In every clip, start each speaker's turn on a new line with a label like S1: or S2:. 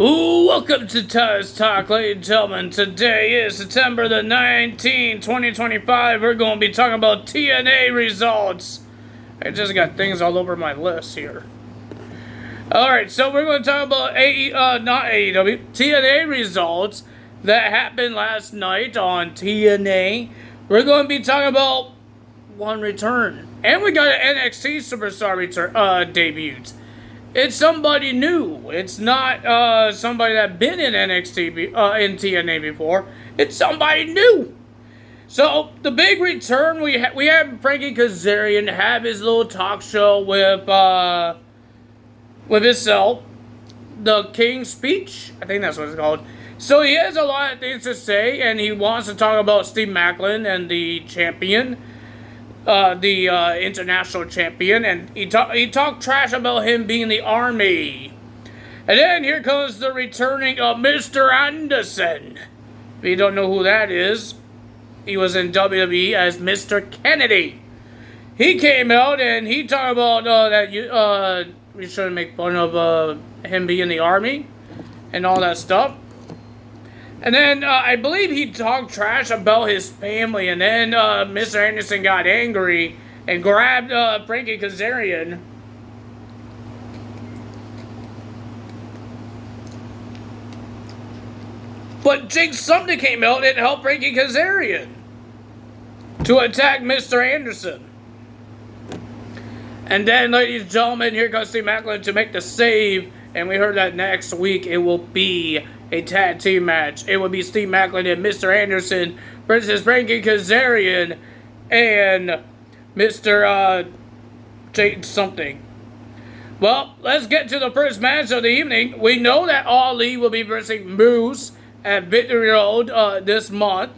S1: Ooh, welcome to Taz Talk, ladies and gentlemen. Today is September the 19th, 2025. We're going to be talking about TNA results. I just got things all over my list here. Alright, so we're going to talk about TNA results that happened last night on TNA. We're going to be talking about one return. And we got an NXT Superstar return, debut. It's somebody new. It's not somebody that's been in NXT, in TNA before. It's somebody new. So the big return we had Frankie Kazarian have his little talk show with himself, the King's Speech. I think that's what it's called. So he has a lot of things to say, and he wants to talk about Steve Maclin and the champion. The international champion, and he talked trash about him being the Army. And then here comes the returning of Mr. Anderson. If you don't know who that is, he was in WWE as Mr. Kennedy. He came out and he talked about that we shouldn't make fun of him being the Army and all that stuff. And then I believe he talked trash about his family, and then Mr. Anderson got angry and grabbed Frankie Kazarian. But Jake Sumner came out and helped Frankie Kazarian to attack Mr. Anderson. And then, ladies and gentlemen, here comes Steve Maclin to make the save, and we heard that next week it will be a tag team match. It will be Steve Maclin and Mr. Anderson versus Frankie Kazarian and Mr. Jake something. Well, let's get to the first match of the evening. We know that Ali will be versus Moose at Victory Road this month,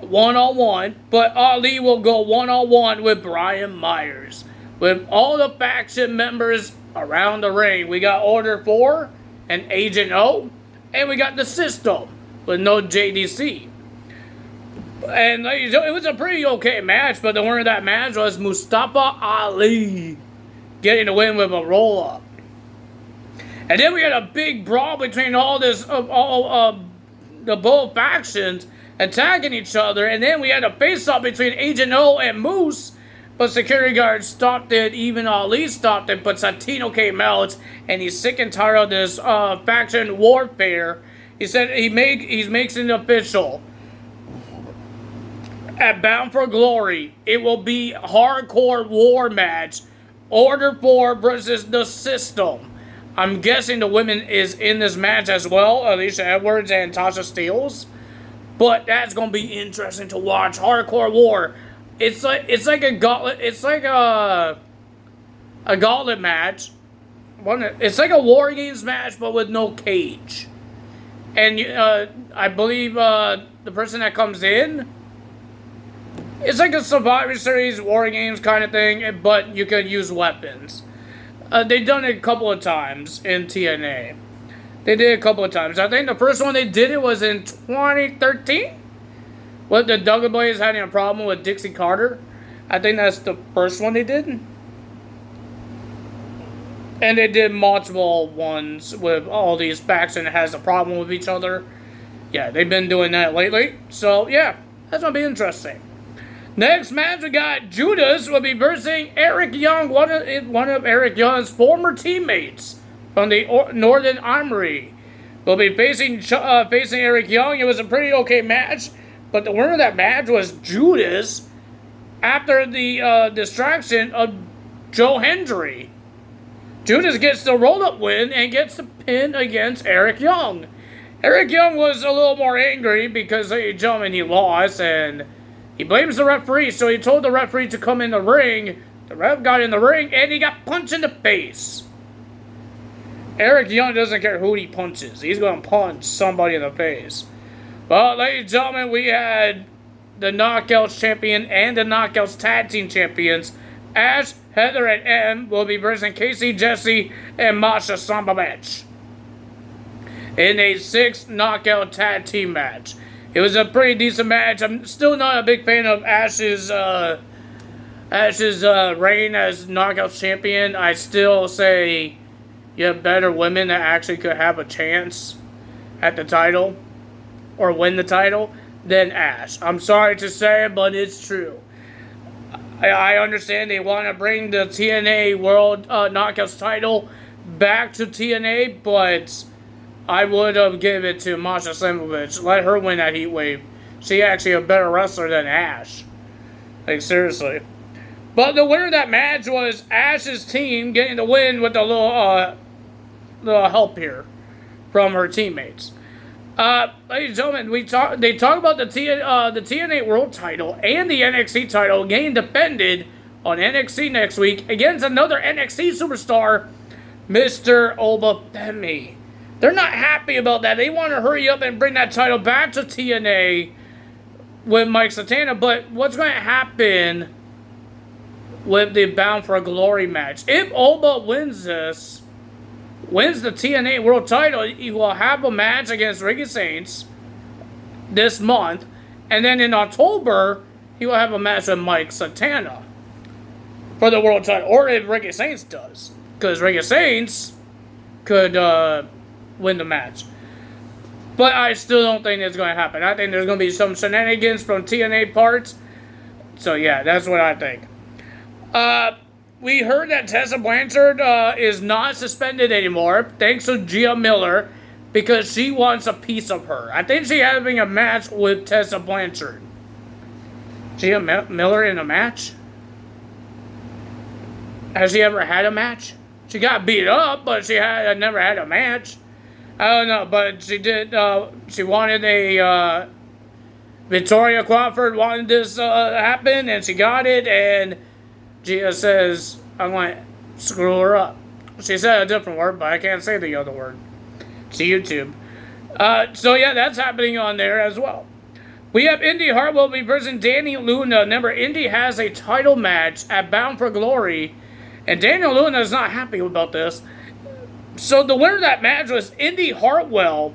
S1: one-on-one. But Ali will go one-on-one with Brian Myers, with all the faction members around the ring. We got Order 4 and Agent O. And we got the System with no JDC. And it was a pretty okay match, but the winner of that match was Mustafa Ali getting the win with a roll-up. And then we had a big brawl between all the both factions attacking each other. And then we had a face-off between Agent O and Moose. But security guards stopped it, even Ali stopped it, but Santino came out, and he's sick and tired of this faction warfare. He said he's making it official. At Bound for Glory, it will be a hardcore war match. Order 4 versus the System. I'm guessing the women is in this match as well, Alicia Edwards and Tasha Steelz. But that's going to be interesting to watch. Hardcore war. It's like a gauntlet. It's like a gauntlet match. It's like a War Games match, but with no cage. And I believe the person that comes in, it's like a Survivor Series War Games kind of thing, but you can use weapons. They've done it a couple of times in TNA. They did it a couple of times. I think the first one they did it was in 2013. What, the Duggan Boys having a problem with Dixie Carter? I think that's the first one they did. And they did multiple ones with all these factions that has a problem with each other. Yeah, they've been doing that lately. So, yeah, that's going to be interesting. Next match, we got Judas will be versing Eric Young, one of Eric Young's former teammates from the Northern Armory. Will be facing Eric Young. It was a pretty okay match. But the winner of that match was Judas after the distraction of Joe Hendry. Judas gets the roll-up win and gets the pin against Eric Young. Eric Young was a little more angry because, ladies and gentlemen, he lost and he blames the referee. So he told the referee to come in the ring. The ref got in the ring and he got punched in the face. Eric Young doesn't care who he punches. He's going to punch somebody in the face. Well, ladies and gentlemen, we had the Knockouts champion and the Knockouts tag team champions. Ash, Heather, and M will be versing Casey, Jesse, and Masha Sambavich in a 6 knockout tag team match. It was a pretty decent match. I'm still not a big fan of Ash's reign as Knockouts champion. I still say you have better women that actually could have a chance at the title or win the title than Ash. I'm sorry to say it, but it's true. I understand they want to bring the TNA World Knockouts title back to TNA, but I would have given it to Masha Slamovich. Let her win that heat wave. She's actually a better wrestler than Ash. Like, seriously. But the winner of that match was Ash's team getting the win with a little help here from her teammates. Ladies and gentlemen, they talk about the TNA World title and the NXT title getting defended on NXT next week against another NXT superstar, Mr. Obafemi. They're not happy about that. They want to hurry up and bring that title back to TNA with Mike Santana. But what's going to happen with the Bound for Glory match? If Oba wins the TNA World title, he will have a match against Ricky Saints this month. And then in October, he will have a match with Mike Santana for the World title. Or if Ricky Saints does. Because Ricky Saints could win the match. But I still don't think it's going to happen. I think there's going to be some shenanigans from TNA parts. So yeah, that's what I think. We heard that Tessa Blanchard is not suspended anymore, thanks to Gia Miller, because she wants a piece of her. I think she's having a match with Tessa Blanchard. Gia Miller in a match? Has she ever had a match? She got beat up, but she never had a match. I don't know, but she did. She wanted a Victoria Crawford wanted this happen, and she got it. And Gia says, "I'm going to screw her up." She said a different word, but I can't say the other word. It's YouTube. So yeah, that's happening on there as well. We have Indy Hartwell versus Danny Luna. Remember, Indy has a title match at Bound for Glory, and Daniel Luna is not happy about this. So the winner of that match was Indy Hartwell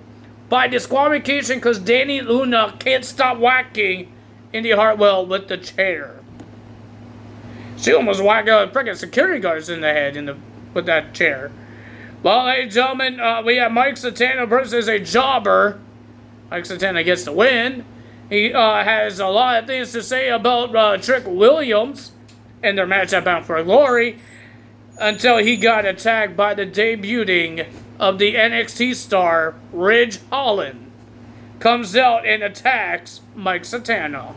S1: by disqualification because Danny Luna can't stop whacking Indy Hartwell with the chair. She almost whacked freaking security guards in the head with that chair. Well, ladies and gentlemen, we have Mike Santana versus a jobber. Mike Santana gets the win. He has a lot of things to say about Trick Williams and their match at Bound for Glory, until he got attacked by the debuting of the NXT star, Ridge Holland. Comes out and attacks Mike Santana.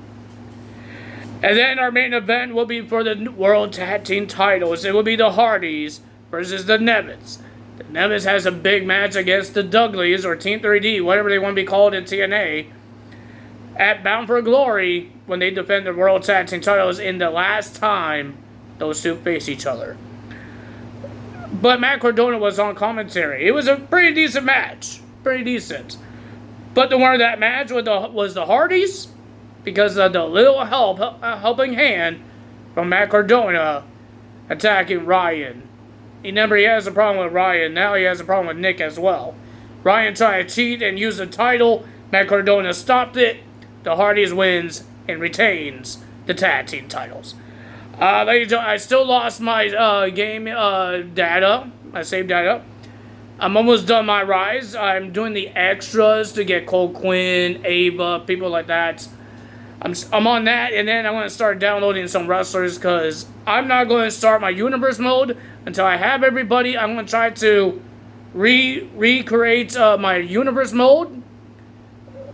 S1: And then our main event will be for the World Tag Team titles. It will be the Hardys versus the Nevets. The Nevets has a big match against the Dudleys, or Team 3D, whatever they want to be called in TNA, at Bound for Glory when they defend the World Tag Team titles in the last time those two face each other. But Matt Cardona was on commentary. It was a pretty decent match. Pretty decent. But the winner of that match was the Hardys, because of the little helping hand from Matt Cardona attacking Ryan. Remember, he has a problem with Ryan. Now he has a problem with Nick as well. Ryan tried to cheat and use the title. Matt Cardona stopped it. The Hardys wins and retains the tag team titles. Ladies and gentlemen, I still lost my game data. My save data. I'm almost done my rise. I'm doing the extras to get Cole Quinn, Ava, people like that. I'm on that, and then I'm going to start downloading some wrestlers, because I'm not going to start my universe mode until I have everybody. I'm going to try to recreate my universe mode.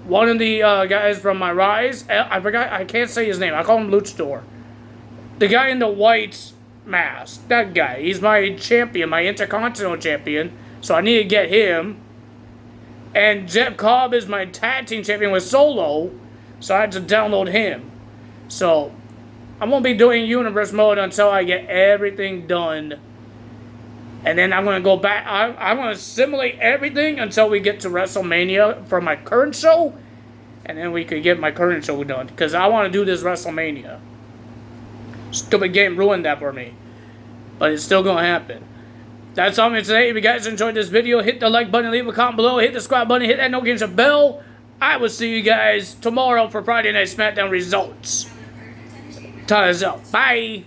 S1: One of the guys from my rise, I can't say his name. I call him Luchador. The guy in the white mask. That guy. He's my champion, my Intercontinental champion. So I need to get him. And Jeff Cobb is my tag team champion with Solo. So I had to download him. So I won't be doing universe mode until I get everything done. And then I'm going to go back. I'm going to simulate everything until we get to WrestleMania for my current show. And then we could get my current show done. Because I want to do this WrestleMania. Stupid game ruined that for me. But it's still going to happen. That's all I'm going to say. If you guys enjoyed this video, hit the like button, leave a comment below, hit the subscribe button, hit that notification bell. I will see you guys tomorrow for Friday Night SmackDown results. Time is up. Bye.